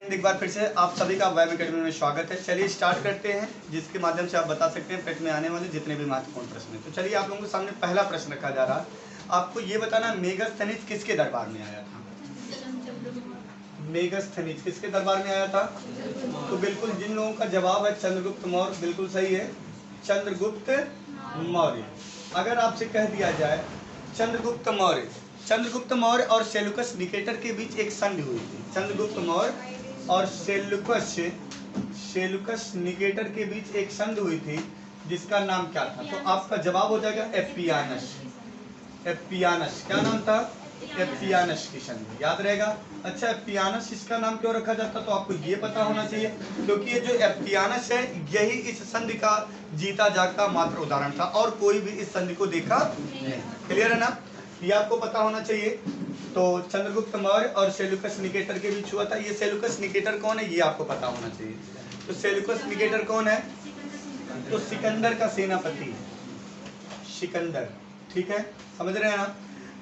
एक बार फिर से आप सभी का वेब एकेडमी में स्वागत है। चलिए स्टार्ट करते हैं, जिसके माध्यम से आप बता सकते हैं पेट में आने वाले जितने भी महत्वपूर्ण प्रश्न हैं। तो चलिए आप लोगों के सामने पहला प्रश्न रखा जा रहा है। आपको ये बताना मेगास्थनीज किसके दरबार में आया था। मेगास्थनीज किसके दरबार में आया था? तो बिल्कुल जिन लोगों का जवाब है चंद्रगुप्त मौर्य, बिल्कुल सही है, चंद्रगुप्त मौर्य। अगर आपसे कह दिया जाए चंद्रगुप्त मौर्य और सेल्यूकस निकेटर के बीच एक संधि हुई थी। चंद्रगुप्त मौर्य और सेल्यूकस निकेटर के बीच एक संधि हुई थी, जिसका नाम क्या था? तो आपका जवाब हो जाएगा एप्पियानस। क्या नाम था? एप्पियानस की संधि, याद रहेगा। अच्छा, एप्पियानस इसका नाम क्यों रखा जाता? तो आपको ये पता होना चाहिए, क्योंकि ये जो एप्पियानस है यही इस संधि का जीता जागता मात्र उदाहरण था, और कोई भी इस संधि को देखा नहीं। क्लियर है ना? ये आपको पता होना चाहिए। तो चंद्रगुप्त मौर्य और सेल्यूकस निकेटर के बीच हुआ था। ये सेल्यूकस निकेटर कौन है, ये आपको पता होना चाहिए। तो सेल्यूकस निकेटर कौन है? तो सिकंदर का सेनापति, सिकंदर। ठीक है, समझ रहे हैं ना?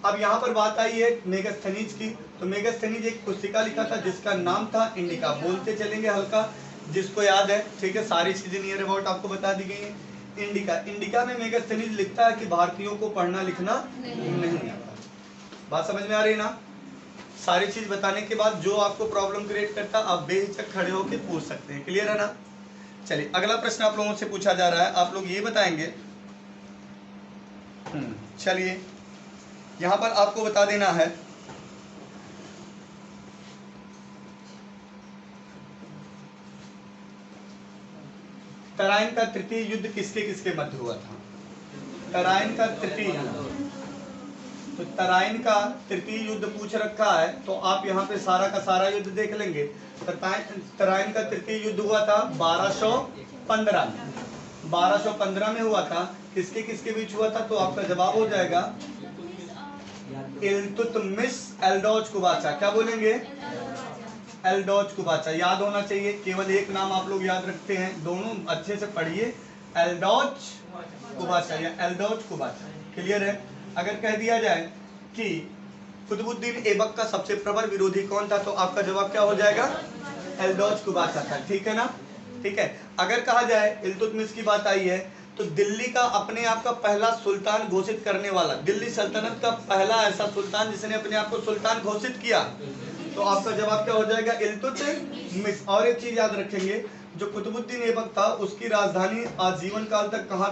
अब यहाँ पर बात आई है मेगास्थनीज की। तो मेगास्थनीज एक पुस्तिका लिखा था जिसका नाम था इंडिका। बोलते चलेंगे हल्का, जिसको याद है। ठीक है, सारी चीजें नियर अबाउट आपको बता दी गई है। इंडिका में मेगास्थनीज लिखता है कि भारतीयों को पढ़ना लिखना नहीं आता। बात समझ में आ रही है ना? सारी चीज बताने के बाद जो आपको प्रॉब्लम क्रिएट करता है, आप बेहिचक खड़े होकर पूछ सकते हैं। क्लियर है ना? चलिए अगला प्रश्न आप लोगों से पूछा जा रहा है, आप लोग ये बताएंगे। चलिए यहां पर आपको बता देना है, तराइन का तृतीय युद्ध किसके किसके मध्य हुआ था? तराइन का तृतीय युद्ध। तो तराइन का तृतीय युद्ध पूछ रखा है, तो आप यहाँ पे सारा का सारा युद्ध देख लेंगे। तराइन का तृतीय युद्ध हुआ था 1215 में। 1215 में हुआ था। किसके किसके बीच हुआ था? तो आपका जवाब हो जाएगा इल्तुतमिश एल्डोज कुबाचा। क्या बोलेंगे? एल्डोज कुबाचा। याद होना चाहिए, केवल एक नाम आप लोग याद रखते हैं, दोनों अच्छे से पढ़िए, एल्डोज कुबाचा या एल्डोज कुबाचा। क्लियर है? अगर कह दिया जाए कि कुतुबुद्दीन ऐबक का सबसे प्रबल विरोधी कौन था, तो आपका जवाब क्या हो जाएगा? एल्डोज कुबाचा था। ठीक है ना? ठीक है। अगर कहा जाए इल्तुतमिश की बात आई है, तो दिल्ली का अपने आप का पहला सुल्तान घोषित करने वाला, दिल्ली सल्तनत का पहला ऐसा सुल्तान जिसने अपने आप को सुल्तान घोषित किया, तो आपका जवाब क्या हो जाएगा? इल्तुतमिश। और एक चीज याद रखेंगे, जो कुतुबुद्दीन ऐबक था उसकी राजधानी आजीवन काल तक कहाँ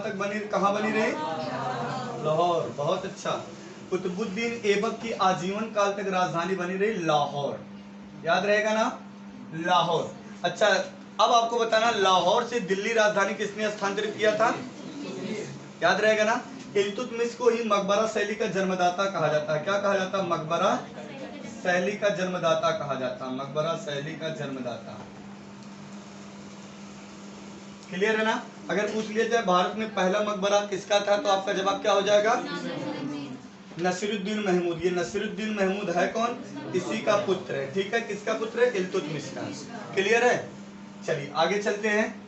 बनी रही? लाहौर। बहुत अच्छा। कुतुबुद्दीन ऐबक की आजीवन काल तक राजधानी बनी रही लाहौर। याद रहेगा ना? लाहौर। अच्छा, अब आपको बताना लाहौर से दिल्ली राजधानी किसने स्थानांतरित किया था? याद रहेगा ना? इल्तुतमिश को ही मकबरा शैली का जन्मदाता कहा जाता है। क्या कहा जाता है? मकबरा शैली का जन्मदाता कहा जाता है। मकबरा शैली का जन्मदाता। क्लियर है ना? अगर पूछ लिया जाए भारत में पहला मकबरा किसका था, तो आपका जवाब क्या हो जाएगा? नसीरुद्दीन महमूद। ये नसीरुद्दीन महमूद है कौन? इसी का पुत्र है। ठीक है, किसका पुत्र है? इल्तुतमिश का। क्लियर है? चलिए आगे चलते हैं।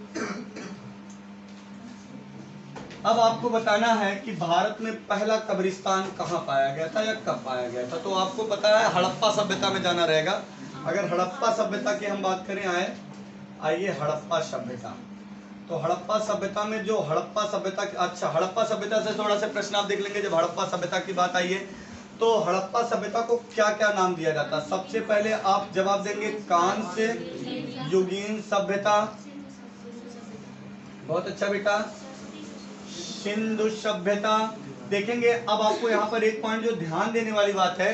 अब आपको बताना है कि भारत में पहला कब्रिस्तान कहाँ पाया गया था या कब पाया गया था। तो आपको पता है हड़प्पा सभ्यता में जाना रहेगा। अगर हड़प्पा सभ्यता की हम बात करें, आइए हड़प्पा सभ्यता। तो हड़प्पा सभ्यता में जो हड़प्पा सभ्यता, अच्छा हड़प्पा सभ्यता से थोड़ा सा प्रश्न आप देख लेंगे। जब हड़प्पा सभ्यता की बात आई है, तो हड़प्पा सभ्यता को क्या क्या नाम दिया जाता है? सबसे पहले आप जवाब देंगे कांस्य युगीन सभ्यता। बहुत अच्छा बेटा। सिंधु सभ्यता। देखेंगे अब आपको यहाँ पर एक पॉइंट जो ध्यान देने वाली बात है,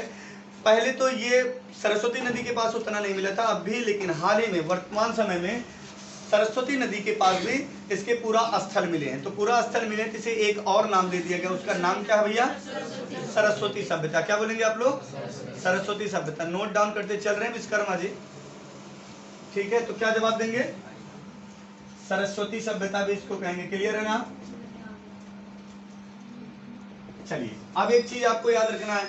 पहले तो ये सरस्वती नदी के पास उतना नहीं मिला था अब भी, लेकिन हाल ही में वर्तमान समय में सरस्वती नदी के पास भी इसके पूरा स्थल मिले हैं। तो पूरा स्थल मिले हैं, इसे एक और नाम दे दिया गया। उसका नाम क्या है भैया? सरस्वती सभ्यता। क्या बोलेंगे आप लोग? सरस्वती सभ्यता। नोट डाउन करते चल रहे हैं विश्वकर्मा जी? ठीक है, तो क्या जवाब देंगे? सरस्वती सभ्यता भी इसको कहेंगे। क्लियर है ना? चलिए अब एक चीज आपको याद रखना है,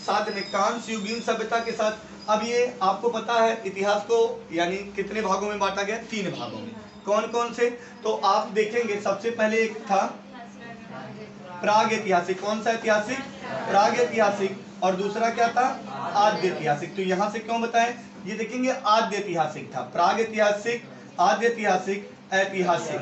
साथ में कांस्य युगीन सभ्यता के साथ, अब ये आपको पता है इतिहास को यानी कितने भागों में बांटा गया? 3 भागों में। कौन कौन से? तो आप देखेंगे सबसे पहले एक था प्राग ऐतिहासिक। कौन सा ऐतिहासिक? प्राग ऐतिहासिक। और दूसरा क्या था? आद्य ऐतिहासिक। तो यहां से क्यों बताएं? ये देखेंगे आद्य ऐतिहासिक था, प्राग ऐतिहासिक, आद्य ऐतिहासिक, ऐतिहासिक।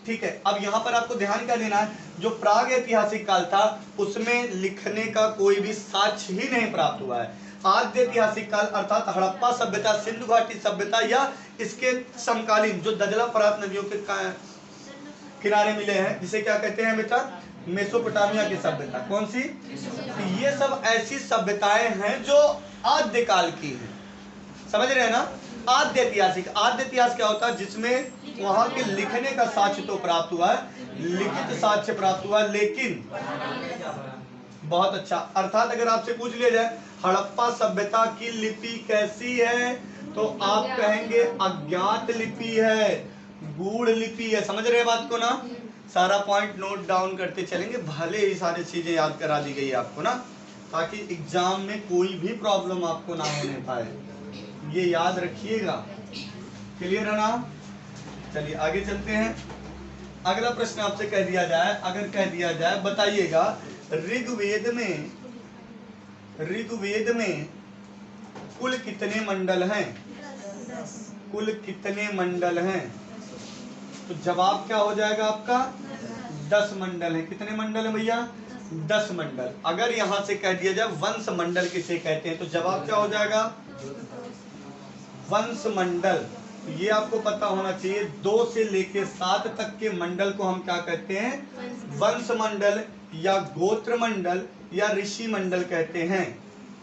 ठीक है, अब यहाँ पर आपको ध्यान क्या देना है, जो प्राग ऐतिहासिक काल था उसमें लिखने का कोई भी साक्ष्य ही नहीं प्राप्त हुआ है। आद्य ऐतिहासिक काल अर्थात हड़प्पा सभ्यता, सिंधु घाटी सभ्यता या इसके समकालीन जो दजला फरात नदियों के किनारे मिले हैं, जिसे क्या कहते हैं बेटा, मेसोपोटामिया की सभ्यता। कौन सी? ये सब ऐसी सभ्यताएं हैं जो आद्य काल की हैं, समझ रहे हैं ना। आद्य ऐतिहासिक, आद्य इतिहास क्या होता है, जिसमें वहां के लिखने का साक्ष्य तो प्राप्त हुआ है, लिखित साक्ष्य प्राप्त हुआ, लेकिन बहुत अच्छा, अर्थात अगर आपसे पूछ लिया जाए हड़प्पा सभ्यता की लिपि कैसी है, तो आप कहेंगे अज्ञात लिपि है, गूढ़ लिपि है। समझ रहे बात को ना, सारा पॉइंट नोट डाउन करते चलेंगे, भले ही सारी चीजें याद करा दी गई आपको ना, ताकि एग्जाम में कोई भी प्रॉब्लम आपको ना होने पाए, ये याद रखिएगा। क्लियर है ना। चलिए आगे चलते हैं। अगला प्रश्न आपसे कह दिया जाए, अगर कह दिया जाए बताइएगा ऋग्वेद में कुल कितने मंडल हैं? कुल कितने मंडल हैं? तो जवाब क्या हो जाएगा आपका? 10 मंडल है। कितने मंडल है भैया? 10 मंडल। अगर यहां से कह दिया जाए वंश मंडल किसे कहते हैं, तो जवाब क्या हो जाएगा? वंश मंडल। ये आपको पता होना चाहिए, 2 से लेके 7 तक के मंडल को हम क्या कहते हैं? वंश मंडल या गोत्र मंडल या ऋषि मंडल कहते हैं।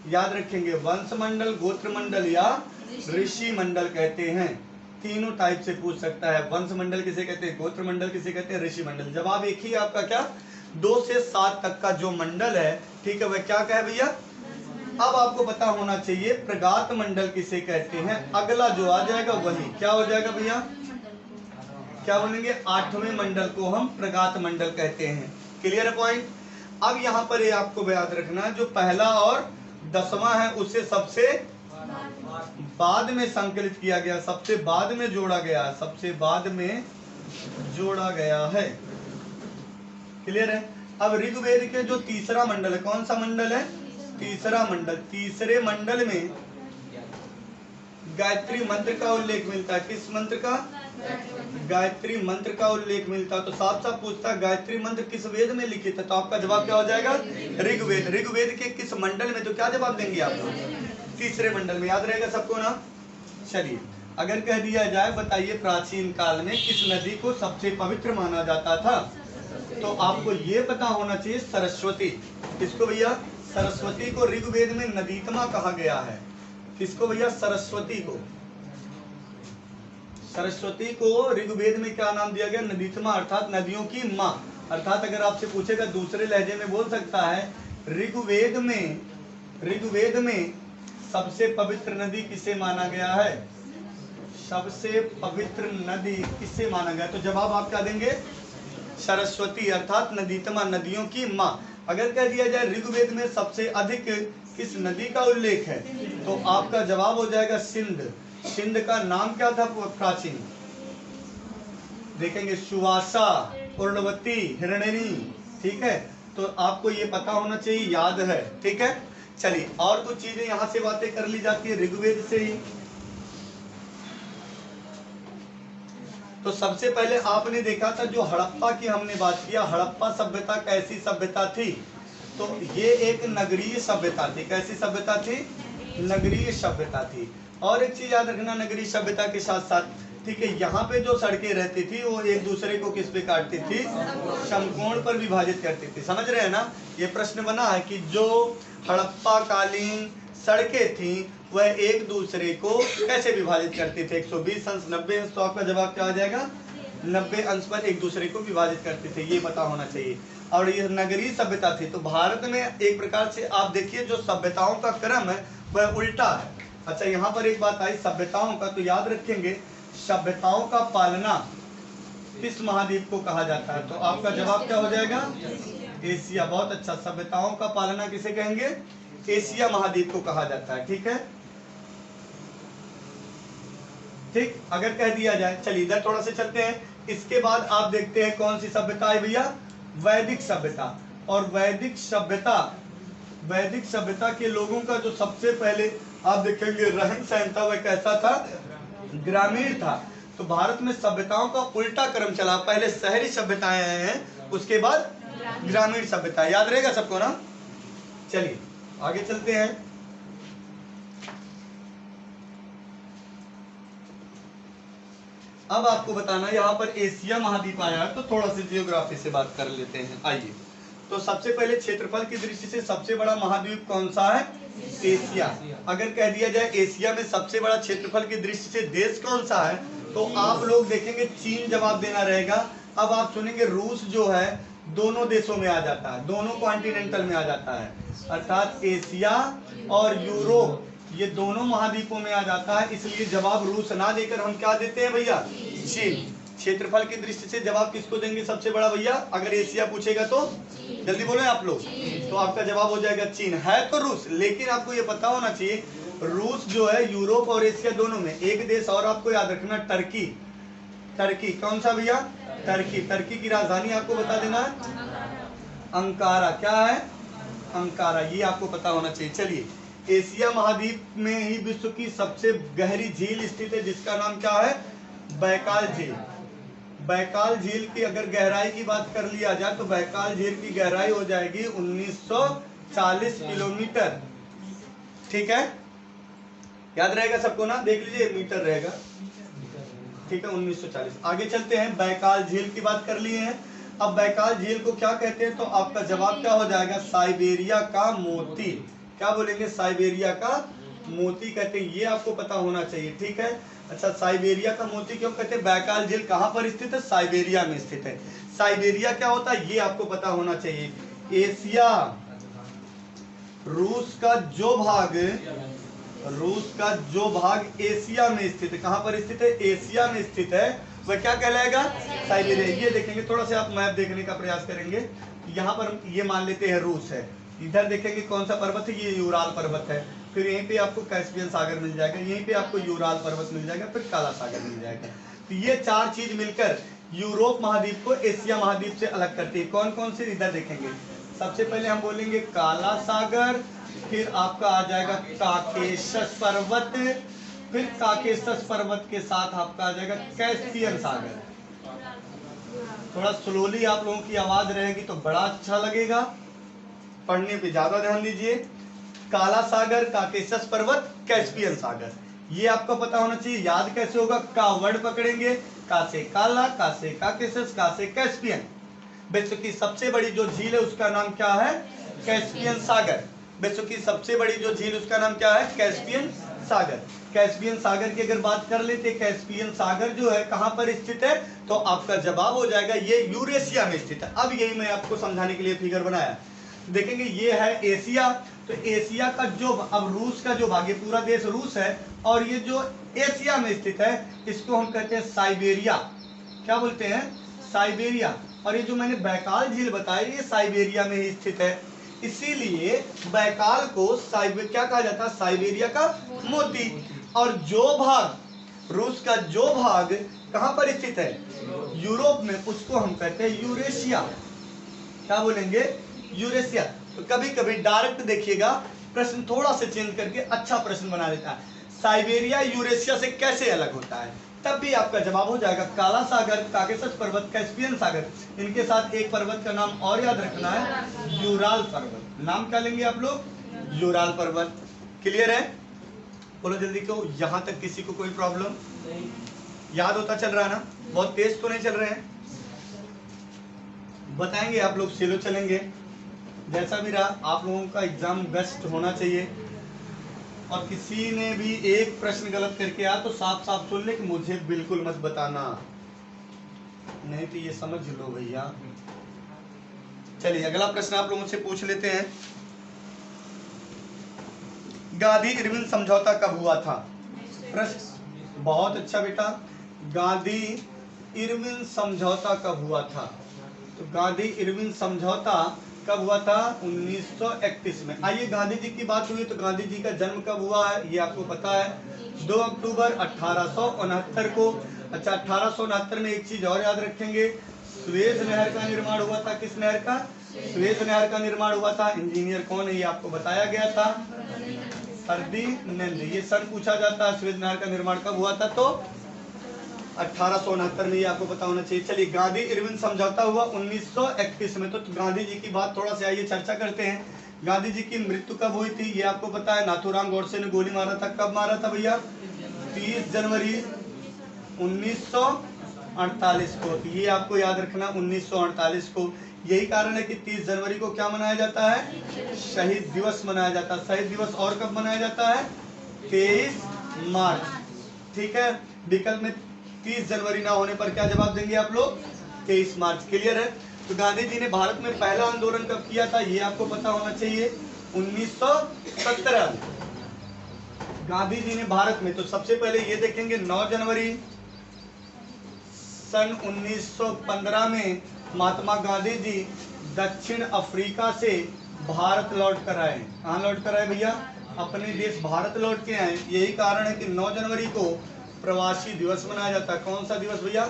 याद रखेंगे, वंश मंडल, गोत्र मंडल या ऋषि मंडल कहते हैं। तीनों टाइप से पूछ सकता है, वंश मंडल किसे कहते हैं, गोत्र मंडल किसे कहते हैं, ऋषि मंडल। जवाब एक ही आपका, क्या? 2 से 7 तक का जो मंडल है, ठीक है, वह क्या कहे भैया? अब आपको पता होना चाहिए प्रगात मंडल किसे कहते हैं। अगला जो आ जाएगा वही क्या हो जाएगा भैया? क्या बोलेंगे? 8वें मंडल को हम प्रगात मंडल कहते हैं। क्लियर है पॉइंट। अब यहाँ पर ये आपको याद रखना है, जो पहला और 10वां है उसे सबसे बाद में संकलित किया गया, सबसे बाद में जोड़ा गया, सबसे बाद में जोड़ा गया है। क्लियर है। अब ऋग्वेद के जो तीसरा मंडल है, कौन सा मंडल है? तीसरा मंडल। तीसरे मंडल में गायत्री मंत्र का उल्लेख मिलता है। किस मंत्र का? गायत्री मंत्र का उल्लेख मिलता है। तो साफ साफ पूछता है गायत्री मंत्र किस वेद में लिखित है, तो आपका जवाब क्या हो जाएगा? ऋग्वेद। ऋग्वेद के किस मंडल में, तो क्या जवाब देंगे आप लोग? तीसरे मंडल में। याद रहेगा सबको ना। चलिए अगर कह दिया जाए बताइए प्राचीन काल में किस नदी को सबसे पवित्र माना जाता था, तो आपको ये पता होना चाहिए सरस्वती। किसको भैया? सरस्वती को ऋग्वेद में नदीतमा कहा गया है। किसको भैया? सरस्वती को। सरस्वती को ऋग्वेद में क्या नाम दिया गया? नदीतमा, अर्थात नदियों की माँ। अर्थात अगर आपसे पूछेगा दूसरे लहजे में बोल सकता है ऋग्वेद में सबसे पवित्र नदी किसे माना गया है? सबसे पवित्र नदी किसे माना गया? तो जवाब आप क्या देंगे? सरस्वती, अर्थात नदीतमा, नदियों की माँ। अगर कह दिया जाए ऋग्वेद में सबसे अधिक किस नदी का उल्लेख है, तो आपका जवाब हो जाएगा सिंध। सिंध का नाम क्या था प्राचीन? देखेंगे सुवासा, पूर्णवती, हिरण्यनी। ठीक है, तो आपको ये पता होना चाहिए, याद है। ठीक है, चलिए और कुछ चीजें यहाँ से बातें कर ली जाती है ऋग्वेद से ही। तो सबसे पहले आपने देखा था जो हड़प्पा की हमने बात किया, हड़प्पा सभ्यता कैसी सभ्यता थी? तो ये एक नगरीय सभ्यता थी। कैसी सभ्यता थी? नगरीय सभ्यता थी। और एक चीज याद रखना नगरीय सभ्यता के साथ साथ, ठीक है, यहाँ पे जो सड़कें रहती थी वो एक दूसरे को किस पे काटती थी? समकोण पर विभाजित करती थी। समझ रहे हैं ना। ये प्रश्न बना है कि जो हड़प्पा कालीन सड़कें थी वह एक दूसरे को कैसे विभाजित करती थे? 120 अंश, 90 अंश। तो आपका जवाब क्या आ जाएगा? 90 अंश पर एक दूसरे को विभाजित करते थे। ये पता होना चाहिए। और ये नगरीय सभ्यता थी। तो भारत में एक प्रकार से आप देखिए जो सभ्यताओं का क्रम है वह उल्टा है। अच्छा, यहाँ पर एक बात आई सभ्यताओं का, तो याद रखेंगे सभ्यताओं का पालना किस महाद्वीप को कहा जाता है? तो आपका जवाब क्या हो जाएगा? एशिया। बहुत अच्छा, सभ्यताओं का पालना किसे कहेंगे? एशिया महाद्वीप को कहा जाता है। ठीक है, ठीक। अगर कह दिया जाए, चलिए इधर थोड़ा से चलते हैं। इसके बाद आप देखते हैं कौन सी सभ्यता है भैया? वैदिक सभ्यता। और वैदिक सभ्यता वैदिक सभ्यता के लोगों का जो सबसे पहले आप देखेंगे रहन सहन था वह कैसा था, ग्रामीण था। तो भारत में सभ्यताओं का उल्टा क्रम चला, पहले शहरी सभ्यताएं हैं, उसके बाद ग्रामीण सभ्यता। याद रहेगा सबको ना। चलिए आगे चलते हैं। अब आपको बताना यहाँ पर एशिया महाद्वीप आया है, तो थोड़ा सा जियोग्राफी से बात कर लेते हैं। आइए, तो सबसे पहले क्षेत्रफल की दृष्टि से सबसे बड़ा महाद्वीप कौन सा है, एशिया। अगर कह दिया जाए एशिया में सबसे बड़ा क्षेत्रफल की दृष्टि से देश कौन सा है, तो आप लोग देखेंगे चीन जवाब देना रहेगा। अब आप सुनेंगे रूस जो है दोनों देशों में आ जाता है, दोनों कॉन्टिनेंटल में आ जाता है, अर्थात एशिया और यूरोप ये दोनों महाद्वीपों में आ जाता है। इसलिए जवाब रूस ना देकर हम क्या देते हैं भैया, चीन। क्षेत्रफल की दृष्टि से जवाब किसको देंगे सबसे बड़ा भैया, अगर एशिया पूछेगा तो जल्दी बोलो आप लोग, तो आपका जवाब हो जाएगा चीन। है तो रूस, लेकिन आपको ये पता होना चाहिए रूस जो है यूरोप और एशिया दोनों में। एक देश और आपको याद रखना, टर्की। टर्की कौन सा भैया, टर्की। टर्की की राजधानी आपको बता देना है अंकारा। क्या है, अंकारा, ये आपको पता होना चाहिए। चलिए, एशिया महाद्वीप में ही विश्व की सबसे गहरी झील स्थित है, जिसका नाम क्या है, बैकाल झील। बैकाल झील की अगर गहराई की बात कर लिया जाए तो बैकाल झील की गहराई हो जाएगी 1940 किलोमीटर। ठीक है, याद रहेगा सबको ना, देख लीजिए मीटर रहेगा, ठीक है 1940। आगे चलते हैं, बैकाल झील की बात कर लिए हैं। अब बैकाल झील को क्या कहते हैं, तो आपका जवाब क्या हो जाएगा, साइबेरिया का मोती। क्या बोलेंगे, साइबेरिया का मोती कहते हैं, ये आपको पता होना चाहिए। ठीक है, अच्छा साइबेरिया का मोती क्यों कहते हैं, बैकाल झील कहाँ पर स्थित है, साइबेरिया में स्थित है। साइबेरिया क्या होता है ये आपको पता होना चाहिए। एशिया, रूस का जो भाग एशिया में स्थित है, कहाँ पर स्थित है, एशिया में स्थित है, वह क्या कहलाएगा, साइबेरिया। ये देखेंगे, थोड़ा सा आप मैप देखने का प्रयास करेंगे। यहाँ पर ये मान लेते हैं रूस है, इधर देखेंगे कौन सा पर्वत है, ये यूराल पर्वत है, फिर यहीं पे आपको कैस्पियन सागर मिल जाएगा, यहीं पे आपको यूराल पर्वत मिल जाएगा, फिर काला सागर मिल जाएगा। तो ये चार चीज मिलकर यूरोप महाद्वीप को एशिया महाद्वीप से अलग करती है। कौन कौन से, इधर देखेंगे, सबसे पहले हम बोलेंगे काला सागर, फिर आपका आ जाएगा काकेशस पर्वत, फिर काकेशस पर्वत के साथ आपका आ जाएगा कैस्पियन सागर। थोड़ा स्लोली आप लोगों की आवाज रहेगी तो बड़ा अच्छा लगेगा, पढ़ने पे ज्यादा ध्यान दीजिए। काला सागर, काकेशस पर्वत, कैस्पियन सागर, ये आपको पता होना चाहिए। याद कैसे होगा, का वर्ड पकड़ेंगे, का से काला, का से काकेशस, का से कैस्पियन। विश्व की सबसे बड़ी जो झील है उसका नाम क्या है, कैस्पियन सागर। विश्व की सबसे बड़ी जो झील उसका नाम क्या है, कैस्पियन सागर। कैस्पियन सागर की अगर बात कर लेते, कैस्पियन सागर जो है कहां पर स्थित है, तो आपका जवाब हो जाएगा ये यूरेशिया में स्थित है। अब यही मैं आपको समझाने के लिए फिगर बनाया। देखेंगे ये है एशिया, तो एशिया का जो, अब रूस का जो भाग, ये पूरा देश रूस है, और ये जो एशिया में स्थित है इसको हम कहते हैं साइबेरिया। क्या बोलते हैं, साइबेरिया। और ये जो मैंने बैकाल झील बताई ये साइबेरिया में ही स्थित है, इसीलिए बैकाल को क्या कहा जाता है, साइबेरिया का मोती। और जो भाग, रूस का जो भाग कहां पर स्थित है, यूरोप में, उसको हम कहते हैं यूरेशिया। क्या बोलेंगे, यूरेशिया। तो कभी कभी डायरेक्ट देखिएगा, प्रश्न थोड़ा सा चेंज करके अच्छा प्रश्न बना देता है, साइबेरिया यूरेशिया से कैसे अलग होता है, तब भी आपका जवाब हो जाएगा काला सागर, काकेशस पर्वत, कैस्पियन सागर। इनके साथ एक पर्वत का नाम और याद रखना है, यूराल पर्वत। नाम क्या लेंगे आप लोग, यूराल पर्वत। क्लियर है, बोलो जल्दी क्यों, यहां तक किसी को कोई प्रॉब्लम, याद होता चल रहा है ना, बहुत तेज तो नहीं चल रहे हैं, बताएंगे आप लोग, स्लो चलेंगे, जैसा भी रहा आप लोगों का एग्जाम बेस्ट होना चाहिए। और किसी ने भी एक प्रश्न गलत करके आया तो साफ साफ सुन ले कि मुझे बिल्कुल मत बताना, नहीं तो ये समझ लो भैया। चलिए अगला प्रश्न आप लोग मुझसे पूछ लेते हैं, गांधी इरविन समझौता कब हुआ था, प्रश्न बहुत अच्छा बेटा, गांधी इरविन समझौता कब हुआ था, तो गांधी इरविन समझौता कब हुआ था, 1931 में। आइए गांधी जी की बात हुई तो गांधी जी का जन्म कब हुआ है ये आपको पता है, 2 अक्टूबर 1869 को। अच्छा 1869 में एक चीज और याद रखेंगे, सुएज नहर का निर्माण हुआ था। किस नहर का? सुएज नहर का निर्माण हुआ था। इंजीनियर कौन है ये आपको बताया गया था, फर्डिनेंड। ये सन पूछा जाता है, सुएज नहर का निर्माण कब हुआ था, तो 1869 में, ये आपको पता होना चाहिए। चलिए, गांधी इरविन समझौता हुआ 1931 में। तो गांधी जी की बात थोड़ा सा आइए चर्चा करते हैं। गांधी जी की मृत्यु कब हुई थी ये आपको पता है, नाथूराम गोडसे ने गोली मारा था। कब मारा था भैया? 30 जनवरी 1948 को। ये आपको याद रखना, 1948 को। यही कारण है कि 30 जनवरी को क्या मनाया जाता है? शहीद दिवस मनाया जाता है। शहीद दिवस और कब मनाया जाता है? 23 मार्च। ठीक है, विकल्प में 30 जनवरी ना होने पर क्या जवाब देंगे आप लोग? 23 मार्च। क्लियर है? तो गांधी जी ने भारत में पहला आंदोलन कब किया था ये आपको पता होना चाहिए, 1917। गांधी जी ने भारत में, तो सबसे पहले ये देखेंगे 9 जनवरी सन 1915 में महात्मा गांधी जी दक्षिण अफ्रीका से भारत लौट कर आए। कहाँ लौट कर आए भैया? अपने देश भारत लौट के आए। यही कारण है कि 9 जनवरी को प्रवासी दिवस मनाया जाता है। कौन सा दिवस भैया?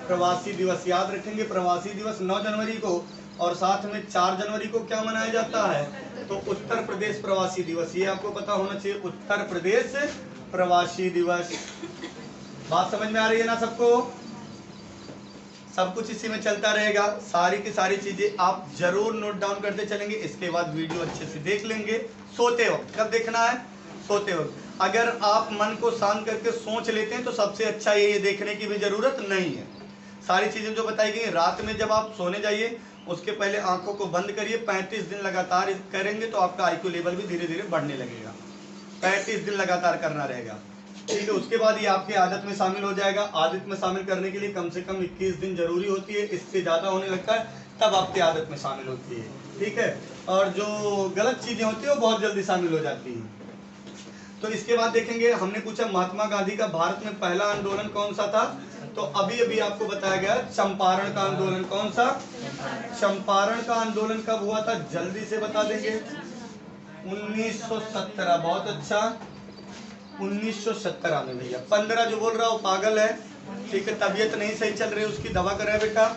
प्रवासी दिवस। याद रखेंगे, प्रवासी दिवस 9 जनवरी को। और साथ में 4 जनवरी को क्या मनाया जाता है? तो उत्तर प्रदेश प्रवासी दिवस। ये आपको पता होना चाहिए, उत्तर प्रदेश प्रवासी दिवस। बात समझ में आ रही है ना सबको? सब कुछ इसी में चलता रहेगा। सारी की सारी चीजें आप जरूर नोट डाउन करते चलेंगे। इसके बाद वीडियो अच्छे से देख लेंगे सोते वक्त। कब देखना है? सोते वक्त। अगर आप मन को शांत करके सोच लेते हैं तो सबसे अच्छा ये देखने की भी जरूरत नहीं है। सारी चीजें जो बताई गई, रात में जब आप सोने जाइए उसके पहले आंखों को बंद करिए। 35 दिन लगातार करेंगे तो आपका IQ लेवल भी धीरे धीरे बढ़ने लगेगा। 35 दिन लगातार करना रहेगा, ठीक है। उसके बाद ये आपकी आदत में शामिल हो जाएगा। आदत में शामिल करने के लिए कम से कम 21 दिन जरूरी होती है। इससे ज्यादा होने लगता है तब आपकी आदत में शामिल होती है, ठीक है। और जो गलत चीजें होती है वो बहुत जल्दी शामिल हो जाती हैं। तो इसके बाद देखेंगे, हमने पूछा महात्मा गांधी का भारत में पहला आंदोलन कौन सा था, तो अभी अभी आपको बताया गया चंपारण का आंदोलन। कौन सा? चंपारण का आंदोलन कब हुआ था जल्दी से बता देंगे? 1917। बहुत अच्छा, 1917 में भैया। 15 जो बोल रहा हो पागल है, ठीक है, तबीयत नहीं सही चल रही, उसकी दवा कराए बेटा।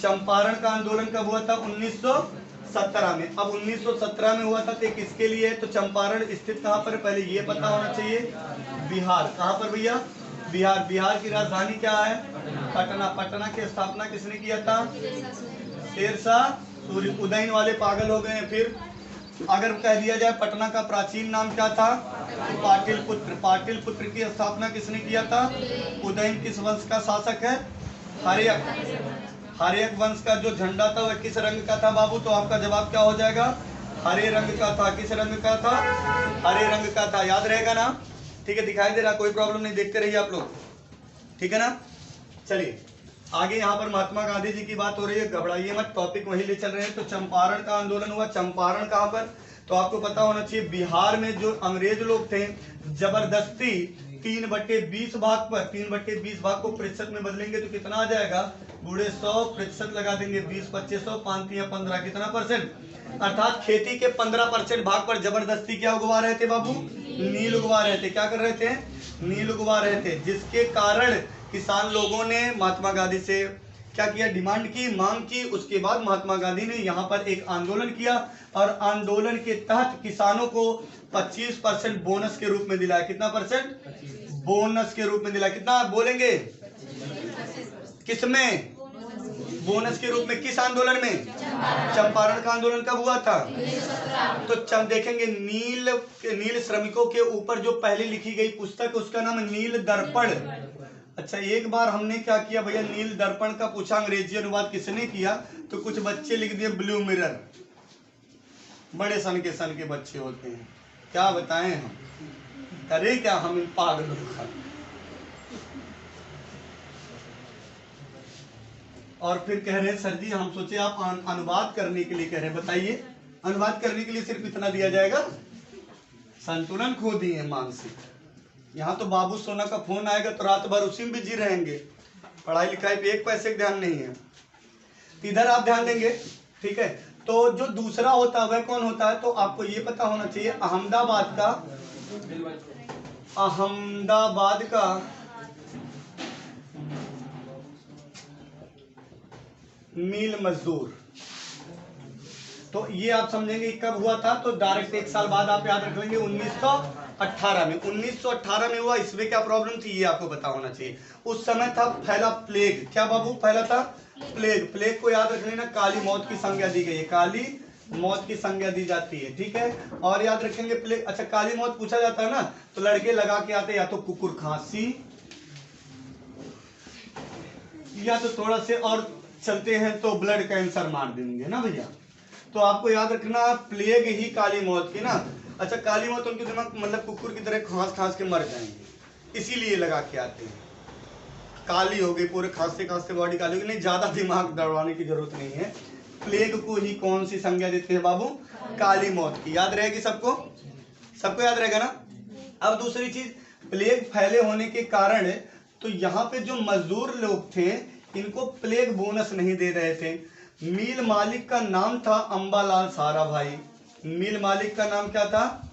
चंपारण का आंदोलन कब हुआ था? 1917 में। अब 1917 में हुआ था तो किसके लिए है? तो चंपारण स्थित कहाँ पर? पहले ये पता होना चाहिए, बिहार। कहाँ पर भैया? बिहार। बिहार की राजधानी क्या है? पटना। पटना की स्थापना किसने किया था? शेरशाह सूरी। उदयन वाले पागल हो गए हैं। फिर अगर कह दिया जाए पटना का प्राचीन नाम क्या था? पाटिलपुत्र। पाटिलपुत्र की स्थापना किसने किया था? उदयन। किस वंश का शासक है? हर्यक। हर्यक वंश का जो झंडा था वह किस रंग का था बाबू? तो आपका जवाब क्या हो जाएगा? हरे रंग का था। किस रंग का था? हरे रंग का था। याद रहेगा ना? ठीक है, दिखाई दे रहा, कोई प्रॉब्लम नहीं, देखते रहिए आप लोग, ठीक है ना। चलिए आगे, यहाँ पर महात्मा गांधी जी की बात हो रही है, घबराइए मत, टॉपिक वही ले चल रहे हैं। तो चंपारण का आंदोलन हुआ। चंपारण कहाँ पर? तो आपको पता होना चाहिए बिहार में जो अंग्रेज लोग थे जबरदस्ती 3/20 भाग पर, 3/20 भाग को प्रतिशत में बदलेंगे तो कितना आ जाएगा? बूढ़े 100% लगा देंगे, 20, 25, 100, 5 या 15, कितना परसेंट? अर्थात खेती के 15% भाग पर जबरदस्ती क्या उगवा रहे थे बाबू? नील उगवा रहे थे। क्या कर रहे थे? नील उगवा रहे थे, जिसके कारण किसान लोगों ने महात्मा गांधी से क्या किया? डिमांड की, मांग की। उसके बाद महात्मा गांधी ने यहाँ पर एक आंदोलन किया और आंदोलन के तहत किसानों को 25% बोनस के रूप में दिलाया। कितना परसेंट? बोनस के रूप में दिलाया। कितना बोलेंगे? किसमें? बोनस के रूप में। किस आंदोलन में? चंपारण का आंदोलन कब हुआ था? तो देखेंगे नील श्रमिकों के ऊपर जो पहले लिखी गई पुस्तक उसका नाम नील दर्पण। अच्छा, एक बार हमने क्या किया भैया, नील दर्पण का पूछा अंग्रेजी अनुवाद किसने किया, तो कुछ बच्चे लिख दिए ब्लू मिरर। बड़े सन के बच्चे होते हैं, क्या बताएं हम, करे क्या हम इन पागलों का। और फिर कह रहे हैं सर जी हम सोचे आप अनुवाद करने के लिए कह रहे हैं, बताइए अनुवाद करने के लिए सिर्फ इतना दिया जाएगा? संतुलन खो दिए मानसिक। यहाँ तो बाबू सोना का फोन आएगा तो रात भर उसी में बिजी रहेंगे, पढ़ाई लिखाई पे एक पैसे का ध्यान नहीं है। इधर आप ध्यान देंगे, ठीक है। तो जो दूसरा होता है वह कौन होता है? तो आपको ये पता होना चाहिए अहमदाबाद का मील मजदूर। तो ये आप समझेंगे कब हुआ था, तो डायरेक्ट 1 साल बाद आप याद रख लेंगे 1918 में। 1918 में हुआ। इसमें क्या प्रॉब्लम थी ये आपको पता होना चाहिए। उस समय था फैला प्लेग। क्या बाबू फैला था? प्लेग। प्लेग को याद रख लेना काली मौत की संज्ञा दी गई है, काली मौत की संज्ञा दी जाती है, ठीक है। और याद रखेंगे प्लेग। अच्छा काली मौत पूछा जाता है ना, तो लड़के लगा के आते या तो कुकुर खांसी, या तो थोड़ा से और चलते हैं तो ब्लड कैंसर मार देंगे ना भैया। तो आपको याद रखना प्लेग ही काली मौत की ना। अच्छा काली मौत उनके दिमाग मतलब कुकुर की तरह खांस खांस के मर जाएंगे, इसीलिए लगा के आते हैं। काली हो गई, पूरे खांसते खांसते बॉडी काली हो गई, नहीं ज्यादा दिमाग दौड़ाने की जरूरत नहीं है। प्लेग को ही कौन सी संज्ञा देते हैं बाबू? काली मौत की। याद रहेगी सबको? सबको याद रहेगा ना। अब दूसरी चीज, प्लेग फैले होने के कारण तो यहाँ पे जो मजदूर लोग थे इनको प्लेग बोनस नहीं दे रहे थे। मिल मालिक का नाम था अंबालाल साराभाई। मिल मालिक का नाम क्या था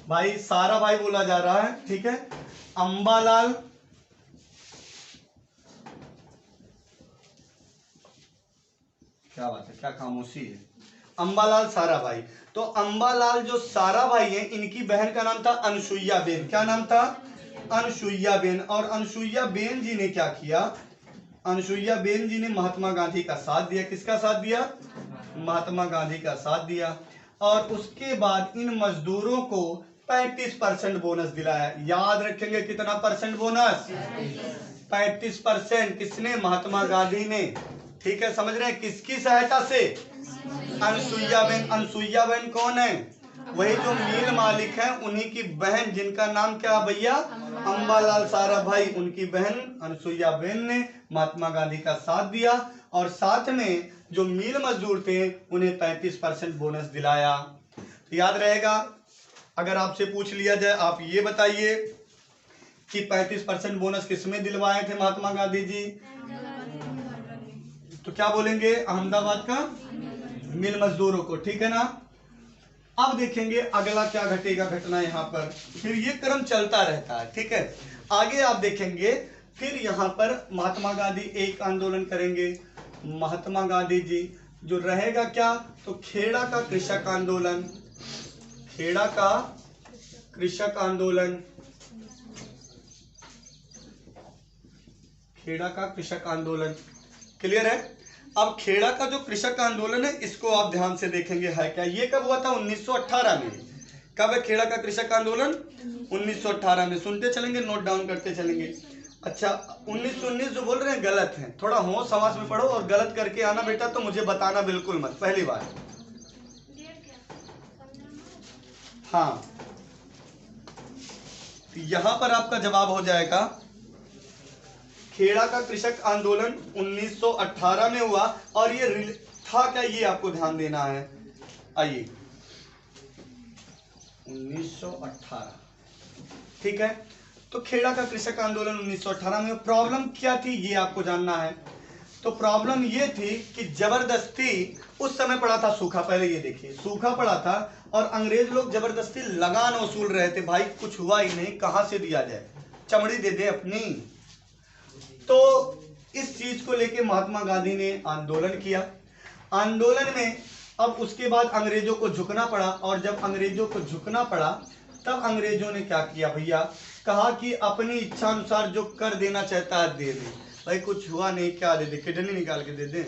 भाई? साराभाई बोला जा रहा है, ठीक है। अंबालाल क्या बात है, क्या खामोशी है? अंबालाल साराभाई। तो अंबालाल जो साराभाई है इनकी बहन का नाम था अनसुईया बेन। क्या नाम था? अनसुईया बेन। और अनसुईया बेन जी ने क्या किया? अनसुईया बेन जी ने महात्मा गांधी का साथ दिया। किसका साथ दिया? महात्मा गांधी का साथ दिया। और उसके बाद इन मजदूरों को 35% बोनस दिलाया। याद रखेंगे कितना परसेंट बोनस? 35%। किसने? महात्मा गांधी ने, ठीक है। समझ रहे हैं? किसकी सहायता से? अनसुईया बेन। अनसुईया बेन कौन है? वही जो मील मालिक है उन्हीं की बहन, जिनका नाम क्या भैया? अंबालाल साराभाई। उनकी बहन अनसुईया बेन ने महात्मा गांधी का साथ दिया और साथ में जो मील मजदूर थे उन्हें 35% बोनस दिलाया। तो याद रहेगा। अगर आपसे पूछ लिया जाए आप ये बताइए कि 35% बोनस किसमें दिलवाए थे महात्मा गांधी जी? तो क्या बोलेंगे? अहमदाबाद का मिल मजदूरों को, ठीक है ना। अब देखेंगे अगला क्या घटेगा घटना यहाँ पर। फिर ये क्रम चलता रहता है, ठीक है। आगे आप देखेंगे फिर यहाँ पर महात्मा गांधी एक आंदोलन करेंगे। महात्मा गांधी जी जो रहेगा क्या, तो खेड़ा का कृषक आंदोलन। खेड़ा का कृषक आंदोलन। खेड़ा का कृषक आंदोलन क्लियर है। अब खेड़ा का जो कृषक आंदोलन है इसको आप ध्यान से देखेंगे है क्या। ये कब हुआ था? 1918 में। कब है खेड़ा का कृषक आंदोलन? 1918 में। सुनते चलेंगे, नोट डाउन करते चलेंगे। अच्छा 1919 जो बोल रहे हैं गलत है, थोड़ा होश हवास में पढ़ो और गलत करके आना बेटा तो मुझे बताना बिल्कुल मत, पहली बार। हाँ तो यहां पर आपका जवाब हो जाएगा खेड़ा का कृषक आंदोलन 1918 में हुआ। और ये था क्या ये आपको ध्यान देना है। आइए 1918, ठीक है। तो खेड़ा का कृषक आंदोलन 1918 में प्रॉब्लम क्या थी ये आपको जानना है। तो प्रॉब्लम ये थी कि जबरदस्ती उस समय पड़ा था सूखा। पहले ये देखिए सूखा पड़ा था और अंग्रेज लोग जबरदस्ती लगान वसूल रहे थे। भाई कुछ हुआ ही नहीं, कहां से दिया जाए, चमड़ी दे दे अपनी। तो इस चीज को लेके महात्मा गांधी ने आंदोलन किया। आंदोलन में अब उसके बाद अंग्रेजों को झुकना पड़ा। और जब अंग्रेजों को झुकना पड़ा तब अंग्रेजों ने क्या किया भैया, कहा कि अपनी इच्छा अनुसार जो कर देना चाहता है दे दे। भाई कुछ हुआ नहीं, क्या दे दे, किडनी निकाल के दे दे,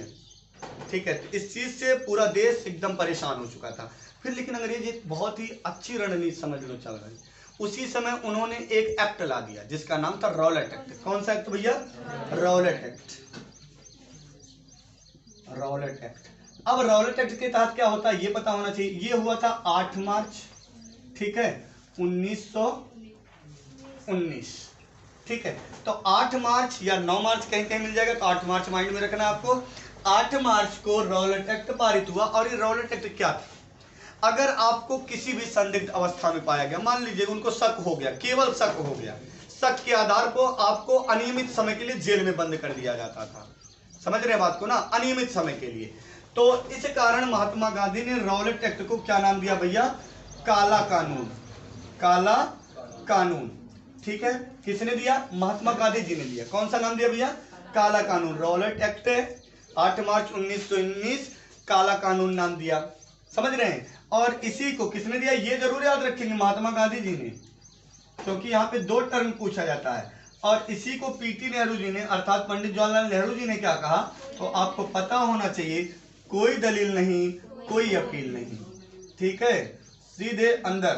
ठीक है। इस चीज से पूरा देश एकदम परेशान हो चुका था। फिर लेकिन अंग्रेज एक बहुत ही अच्छी रणनीति समझ लो चल रही। उसी समय उन्होंने एक एक्ट ला दिया जिसका नाम था रॉलेट एक्ट। कौन सा एक्ट भैया? Rowlatt act. Rowlatt act. अब रॉलेट एक्ट के तहत क्या होता है ये पता होना चाहिए। ये हुआ था 8 मार्च, ठीक है, 1919, ठीक है। तो 8 मार्च या 9 मार्च कहीं कहीं मिल जाएगा, तो 8 मार्च माइंड में रखना आपको। 8 मार्च को रॉलेट एक्ट पारित हुआ। और ये रॉलेट एक्ट क्या था? अगर आपको किसी भी संदिग्ध अवस्था में पाया गया, मान लीजिए उनको शक हो गया, केवल शक हो गया, शक के आधार को आपको अनियमित समय के लिए जेल में बंद कर दिया जाता था। समझ रहे बात को ना, अनियमित समय के लिए। तो इस कारण महात्मा गांधी ने रॉलेट एक्ट को क्या नाम दिया भैया? काला कानून। काला कानून, ठीक है। किसने दिया? महात्मा गांधी जी ने दिया। कौन सा नाम दिया भैया? काला कानून। रॉलेट एक्ट 8 मार्च 1919 काला कानून नाम दिया, समझ रहे हैं। और इसी को किसने दिया ये जरूर याद रखेंगे, महात्मा गांधी जी ने, क्योंकि यहाँ पे 2 टर्म पूछा जाता है। और इसी को पीटी नेहरू जी ने अर्थात पंडित जवाहरलाल नेहरू जी ने क्या कहा, तो आपको पता होना चाहिए, कोई दलील नहीं, कोई अपील नहीं, ठीक है, सीधे अंदर,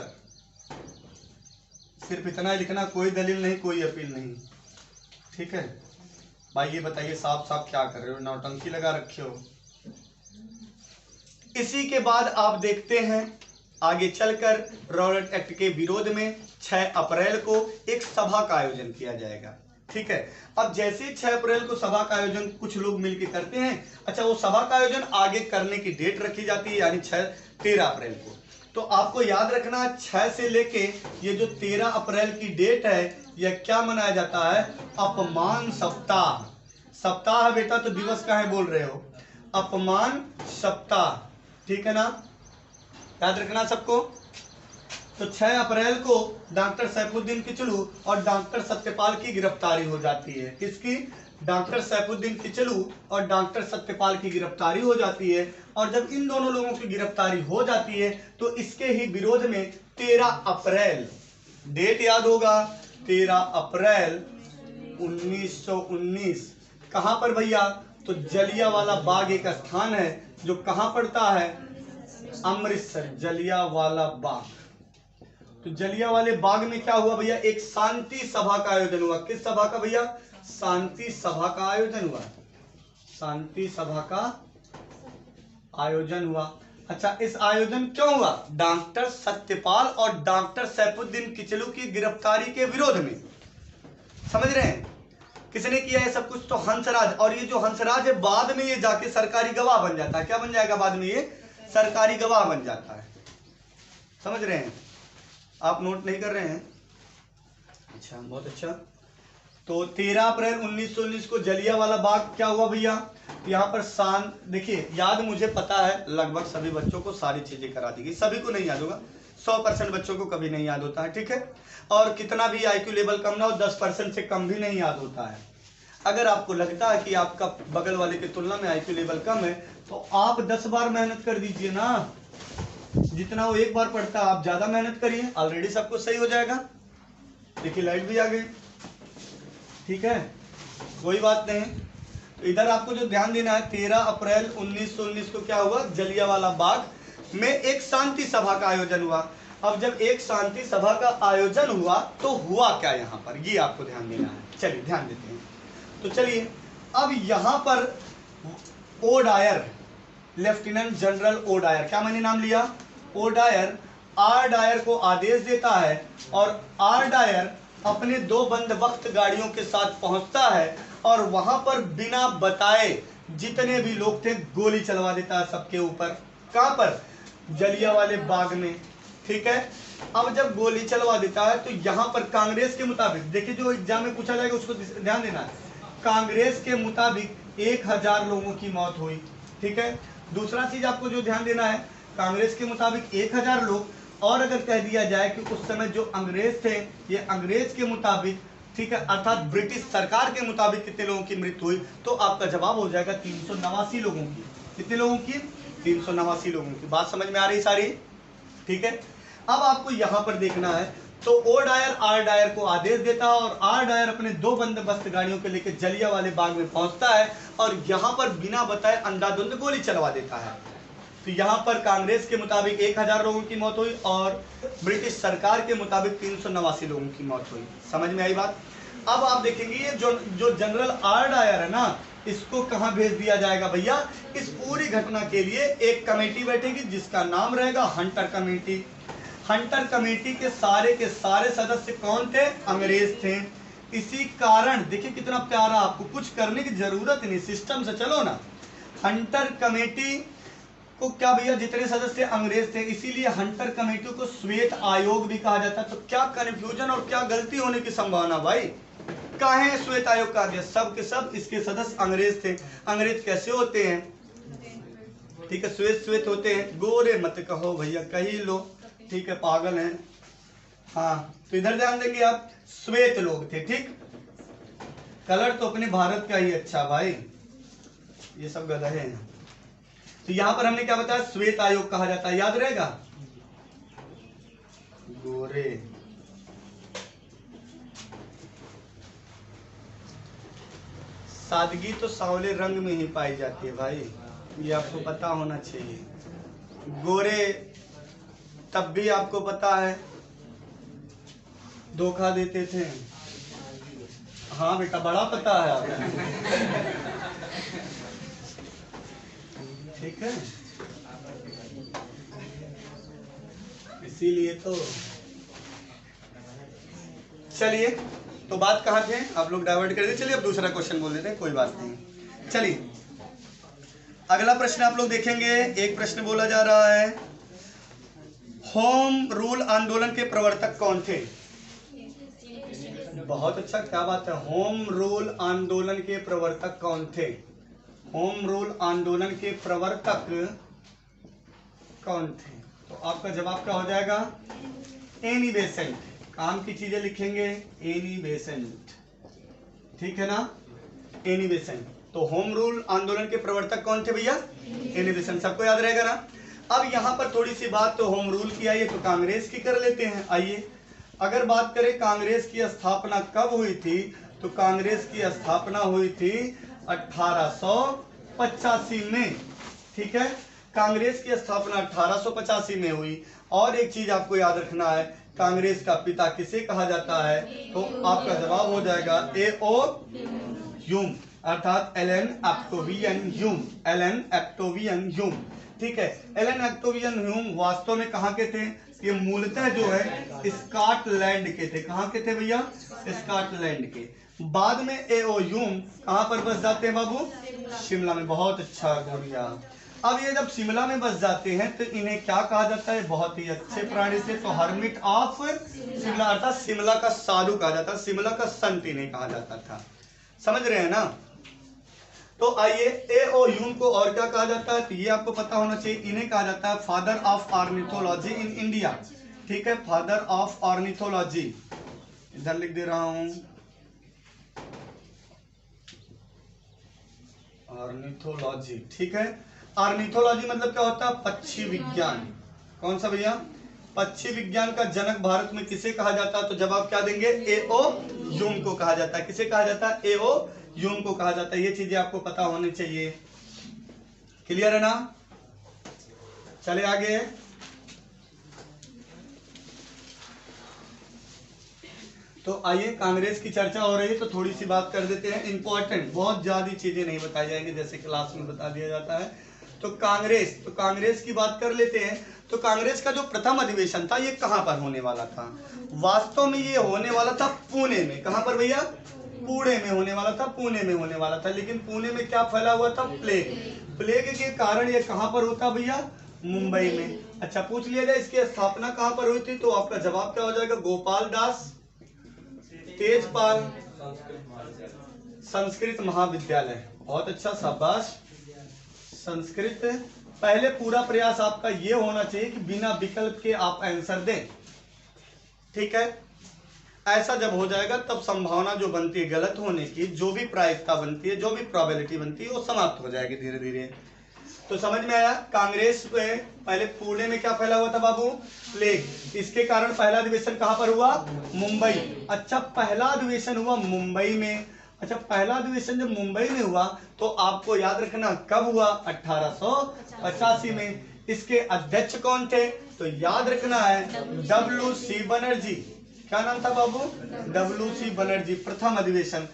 सिर्फ इतना लिखना, कोई दलील नहीं, कोई अपील नहीं, ठीक है। भाई ये बताइए साफ साफ क्या कर रहे हो, नौटंकी लगा रखे हो। इसी के बाद आप देखते हैं आगे चलकर रॉलेट एक्ट के विरोध में 6 अप्रैल को एक सभा का आयोजन किया जाएगा, ठीक है। अब जैसे 6 अप्रैल को सभा का आयोजन कुछ लोग मिलकर करते हैं, अच्छा वो सभा का आयोजन आगे करने की डेट रखी जाती है, यानी 13 अप्रैल को। तो आपको याद रखना 6 से लेके ये जो 13 अप्रैल की डेट है, यह क्या मनाया जाता है, अपमान सप्ताह। सप्ताह बेटा तो दिवस का है बोल रहे हो, अपमान सप्ताह, ठीक है ना, याद रखना सबको। तो 6 अप्रैल को डॉक्टर सैफुद्दीन किचलू और डॉक्टर सत्यपाल की गिरफ्तारी हो जाती है। किसकी, डॉक्टर सैफुद्दीन किचलू और डॉक्टर सत्यपाल की गिरफ्तारी हो जाती है। और जब इन दोनों लोगों की गिरफ्तारी हो जाती है तो इसके ही विरोध में 13 अप्रैल, डेट याद होगा, 13 अप्रैल 1919, कहां पर भैया, तो जलियांवाला बाग एक स्थान है जो कहां पड़ता है, अमृतसर, जलियांवाला बाग। तो जलियांवाले बाग में क्या हुआ भैया, एक शांति सभा का आयोजन हुआ। किस सभा का भैया, शांति सभा का आयोजन हुआ, शांति सभा का आयोजन हुआ। अच्छा इस आयोजन क्यों हुआ, डॉक्टर सत्यपाल और डॉक्टर सैफुद्दीन किचलू की गिरफ्तारी के विरोध में, समझ रहे हैं। किसने किया है सब कुछ, तो हंसराज। और ये जो हंसराज है बाद में ये जाके सरकारी गवाह बन जाता है, क्या बन जाएगा बाद में, ये सरकारी गवाह बन जाता है, समझ रहे हैं। आप नोट नहीं कर रहे हैं, अच्छा बहुत अच्छा। तो 13 अप्रैल 1919 को जलियांवाला बाग क्या हुआ भैया, यहाँ पर देखिए याद मुझे पता है लगभग सभी बच्चों को सारी चीजें करा दी गई, सभी को नहीं याद होगा, 100% बच्चों को कभी नहीं याद होता है, ठीक है। और कितना भी आईक्यू लेवल कम ना हो, 10% से कम भी नहीं याद होता है। अगर आपको लगता है कि आपका बगल वाले की तुलना में आईक्यू लेवल कम है तो आप 10 बार मेहनत कर दीजिए ना, जितना वो 1 बार पढ़ता है आप ज्यादा मेहनत करिए, ऑलरेडी सब कुछ सही हो जाएगा। देखिए लाइट भी आ गई, ठीक है, कोई बात नहीं। तो इधर आपको जो ध्यान देना है, 13 अप्रैल 1919 को क्या हुआ, जलियांवाला बाग में एक शांति सभा का आयोजन हुआ। अब जब एक शांति सभा का आयोजन हुआ तो हुआ क्या यहाँ पर, ये आपको ध्यान देना है। चलिए ध्यान देते हैं। तो चलिए अब यहाँ पर ओडायर, लेफ्टिनेंट जनरल ओडायर, क्या मैंने नाम लिया, ओडायर, आर डायर को आदेश देता है और आर डायर अपने 2 बंदोबस्त गाड़ियों के साथ पहुंचता है और वहां पर बिना बताए जितने भी लोग थे गोली चलवा देता है सबके ऊपर। कहां पर, जलियांवाले बाग में, ठीक है। अब जब गोली चलवा देता है तो यहां पर कांग्रेस के मुताबिक, देखिए जो एग्जाम में पूछा जाएगा उसको ध्यान देना है, कांग्रेस के मुताबिक 1000 लोगों की मौत हुई, ठीक है। दूसरा चीज आपको जो ध्यान देना है, कांग्रेस के मुताबिक 1000 लोग, और अगर कह दिया जाए कि उस समय जो अंग्रेज थे, ये अंग्रेज के मुताबिक, ठीक है, अर्थात ब्रिटिश सरकार के मुताबिक कितने लोगों की मृत्यु हुई, तो आपका जवाब हो जाएगा 389 लोगों की। कितने लोगों की, 389 लोगों की। बात समझ में आ रही सारी, ठीक है। अब आपको यहां पर देखना है, तो ओ डायर आर डायर को आदेश देता है और आर डायर अपने 2 बंदोबस्त गाड़ियों के लेकर जलियांवाले बाग में पहुंचता है और यहां पर बिना बताए अंधाधुंध गोली चलवा देता है। तो यहां पर कांग्रेस के मुताबिक 1000 लोगों की मौत हुई और ब्रिटिश सरकार के मुताबिक 389 लोगों की मौत हुई। समझ में आई बात। अब आप देखेंगे ये जो जनरल आर डायर है ना, इसको कहां भेज दिया जाएगा भैया, इस पूरी घटना के लिए एक कमेटी बैठेगी जिसका नाम रहेगा हंटर कमेटी। हंटर कमेटी के सारे सदस्य कौन थे, अंग्रेज थे। इसी कारण देखिए कितना प्यारा, आपको कुछ करने की जरूरत नहीं, सिस्टम से चलो ना। हंटर कमेटी को क्या भैया, जितने सदस्य अंग्रेज थे, इसीलिए हंटर कमेटी को श्वेत आयोग भी कहा जाता है। तो क्या कंफ्यूजन और क्या गलती होने की संभावना भाई, काहे श्वेत आयोग कहा गया, सब के सब इसके सदस्य अंग्रेज थे। अंग्रेज कैसे होते हैं, ठीक है, श्वेत होते हैं, गोरे मत कहो भैया, कही लो, ठीक है, पागल हैं, हाँ। तो इधर ध्यान देंगे आप, श्वेत लोग थे, ठीक। कलर तो अपने भारत का ही अच्छा भाई, ये सब गधे हैं। तो यहां पर हमने क्या बताया, श्वेत आयोग कहा जाता है, याद रहेगा। गोरे, सादगी तो सांवले रंग में ही पाई जाती है भाई, ये आपको पता होना चाहिए। गोरे तब भी आपको पता है धोखा देते थे। हाँ बेटा, बड़ा पता है आपको। ठीक है, इसीलिए तो। चलिए, तो बात कहाँ थे, आप लोग डाइवर्ट कर दिए। चलिए अब दूसरा क्वेश्चन बोल देते हैं, कोई बात नहीं। चलिए अगला प्रश्न आप लोग देखेंगे। एक प्रश्न बोला जा रहा है, होम रूल आंदोलन के प्रवर्तक कौन थे। बहुत अच्छा, क्या बात है। होम रूल आंदोलन के प्रवर्तक कौन थे। होम रूल आंदोलन के प्रवर्तक कौन थे। तो आपका जवाब क्या हो जाएगा, एनी बेसेंट। काम की चीजें लिखेंगे, एनी बेसेंट, ठीक है ना, एनी बेसेंट। तो होम रूल आंदोलन के प्रवर्तक कौन थे भैया, एनी बेसेंट, सबको याद रहेगा ना। अब यहाँ पर थोड़ी सी बात तो होम रूल की आई है, तो कांग्रेस की कर लेते हैं। आइए, अगर बात करें कांग्रेस की स्थापना कब हुई थी, तो कांग्रेस की स्थापना हुई थी 1885 में। ठीक है, कांग्रेस की स्थापना 1885 में हुई। और एक चीज आपको याद रखना है, कांग्रेस का पिता किसे कहा जाता है, तो आपका जवाब हो जाएगा A.O. ह्यूम, अर्थात Allan Octavian Hume. Allan Octavian Hume, ठीक है। एलन ऑक्टेवियन ह्यूम वास्तव में कहाँ के थे, ये मूलतः जो है स्कॉटलैंड के थे। कहाँ के थे भैया, स्कॉटलैंड के। बाद में A.O. ह्यूम कहाँ पर बस जाते हैं बाबू, शिमला में। बहुत अच्छा गुड़िया। अब ये जब शिमला में बस जाते हैं तो इन्हें क्या कहा जाता है, बहुत ही अच्छे प्राणी थे, तो हर्मिट ऑफ शिमला, अर्थात शिमला का साधु कहा जाता है, शिमला का संत इन्हें कहा जाता था। समझ रहे हैं ना। तो आइए, A.O. ह्यूम को और क्या कहा जाता है, तो ये आपको पता होना चाहिए। इन्हें कहा जाता है father of ornithology in India. ठीक है, फादर ऑफ ऑर्निथोलॉजी, इधर लिख दे रहा हूं, ऑर्निथोलॉजी। ठीक है, ऑर्निथोलॉजी मतलब क्या होता है, पक्षी विज्ञान। कौन सा भैया, पक्षी विज्ञान का जनक भारत में किसे कहा जाता है, तो जवाब क्या देंगे, A.O. ह्यूम को कहा जाता है। किसे कहा जाता है, A.O. ह्यूम को कहा जाता है। ये चीजें आपको पता होनी चाहिए। क्लियर है ना। चले आगे, तो आइए, कांग्रेस की चर्चा हो रही है तो थोड़ी सी बात कर देते हैं। इंपॉर्टेंट, बहुत ज्यादा चीजें नहीं बताई जाएंगी जैसे क्लास में बता दिया जाता है। तो कांग्रेस की बात कर लेते हैं। तो कांग्रेस का जो प्रथम अधिवेशन था ये कहां पर होने वाला था, वास्तव में ये होने वाला था पुणे में। कहां पर भैया, पुणे में होने वाला था, पुणे में होने वाला था। लेकिन पुणे में क्या फैला हुआ था, प्लेग। प्लेग के कारण ये कहां पर होता भैया, मुंबई में। अच्छा, पूछ लिया जाए इसकी स्थापना कहां पर हुई थी, तो आपका जवाब क्या हो जाएगा, गोपाल दास तेजपाल संस्कृत महाविद्यालय। बहुत अच्छा, शाबाश। संस्कृत। पहले पूरा प्रयास आपका ये होना चाहिए कि बिना विकल्प के आप आंसर दें। ठीक है, ऐसा जब हो जाएगा तब संभावना जो बनती है गलत होने की, जो भी प्रायिकता बनती है, जो भी प्रोबेबिलिटी बनती है, वो समाप्त हो जाएगी धीरे धीरे। तो समझ में आया। कांग्रेस पे पहले पुणे में क्या फैला हुआ था बाबू, प्लेग। इसके कारण पहला अधिवेशन कहां पर हुआ, मुंबई। अच्छा, पहला अधिवेशन हुआ मुंबई में। अच्छा, पहला अधिवेशन जब मुंबई में हुआ तो आपको याद रखना कब हुआ, 1885 में। इसके अध्यक्ष कौन थे, तो याद रखना है W.C. बनर्जी। क्या नाम था बाबू, W.C. बनर्जी। प्रथम अधिवेशन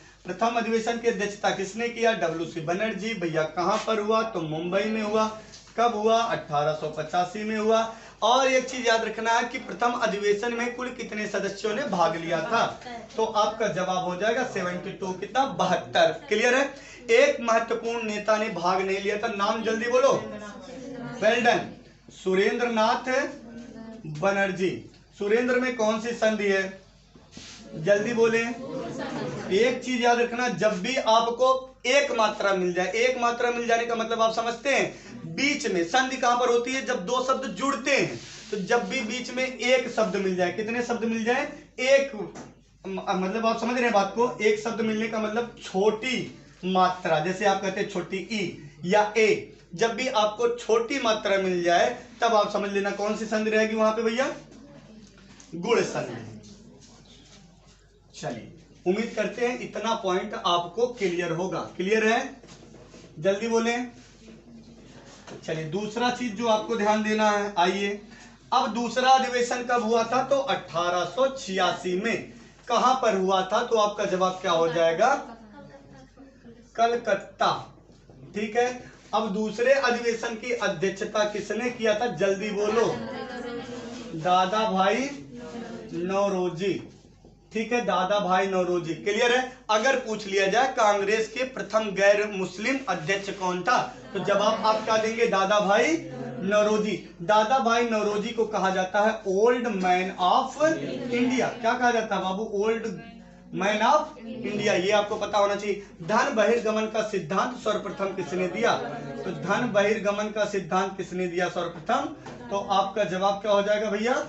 की अध्यक्षता किसने किया, W.C. बनर्जी। भैया कहां पर हुआ, तो मुंबई में हुआ। कब हुआ, 1885 में हुआ। और एक चीज याद रखना है कि प्रथम अधिवेशन में कुल कितने सदस्यों ने भाग लिया था, तो आपका जवाब हो जाएगा 72, कितना, 72। क्लियर है। एक महत्वपूर्ण नेता ने भाग नहीं लिया था, नाम जल्दी बोलो, वेल डन, सुरेंद्र नाथ बनर्जी। सुरेंद्र में कौन सी संधि है, जल्दी बोले। एक चीज याद रखना, जब भी आपको एक मात्रा मिल जाए, एक मात्रा मिल जाने का मतलब आप समझते हैं, बीच में संधि कहां पर होती है, जब दो शब्द जुड़ते हैं। तो जब भी बीच में एक शब्द मिल जाए, कितने शब्द मिल जाए, एक, मतलब आप समझ रहे हैं बात को। एक शब्द मिलने का मतलब छोटी मात्रा, जैसे आप कहते हैं छोटी ई, या ए। जब भी आपको छोटी मात्रा मिल जाए तब आप समझ लेना कौन सी संधि रहेगी वहां पे भैया, गुण संधि। चलिए उम्मीद करते हैं इतना पॉइंट आपको क्लियर होगा। क्लियर है, जल्दी बोलें। चलिए दूसरा चीज जो आपको ध्यान देना है, आइए अब दूसरा अधिवेशन कब हुआ था, तो 1886 में। कहां पर हुआ था, तो आपका जवाब क्या हो जाएगा, कलकत्ता। ठीक है, अब दूसरे अधिवेशन की अध्यक्षता किसने किया था, जल्दी बोलो, दादा भाई नौरोजी। ठीक है, दादा भाई नौरोजी। क्लियर है। अगर पूछ लिया जाए कांग्रेस के प्रथम गैर मुस्लिम अध्यक्ष कौन था, तो जवाब आप क्या देंगे, दादा भाई नौरोजी। दादा भाई नौरोजी को कहा जाता है ओल्ड मैन ऑफ इंडिया। क्या कहा जाता है बाबू, ओल्ड मैन ऑफ इंडिया। ये आपको पता होना चाहिए। धन बहिर्गमन का सिद्धांत सर्वप्रथम किसने दिया, तो धन बहिर्गमन का सिद्धांत किसने दिया सर्वप्रथम, तो आपका जवाब क्या हो जाएगा भैया।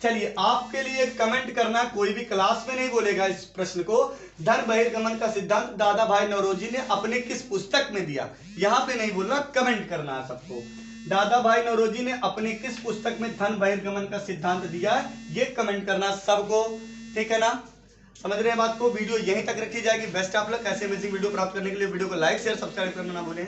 चलिए आपके लिए कमेंट करना, कोई भी क्लास में नहीं बोलेगा इस प्रश्न को। धन बहिर्गमन का सिद्धांत दादा भाई नौरोजी ने अपने किस पुस्तक में दिया, यहां पे नहीं बोलना, कमेंट करना है सबको। दादा भाई नौरोजी ने अपने किस पुस्तक में धन बहिर्गमन का सिद्धांत दिया है, ये कमेंट करना सबको। ठीक है ना, समझ रहे हैं बात को। वीडियो यहीं तक रखी जाएगी। Best of luck. ऐसे अमेजिंग वीडियो प्राप्त करने के लिए वीडियो को लाइक शेयर सब्सक्राइब करना ना भूलें।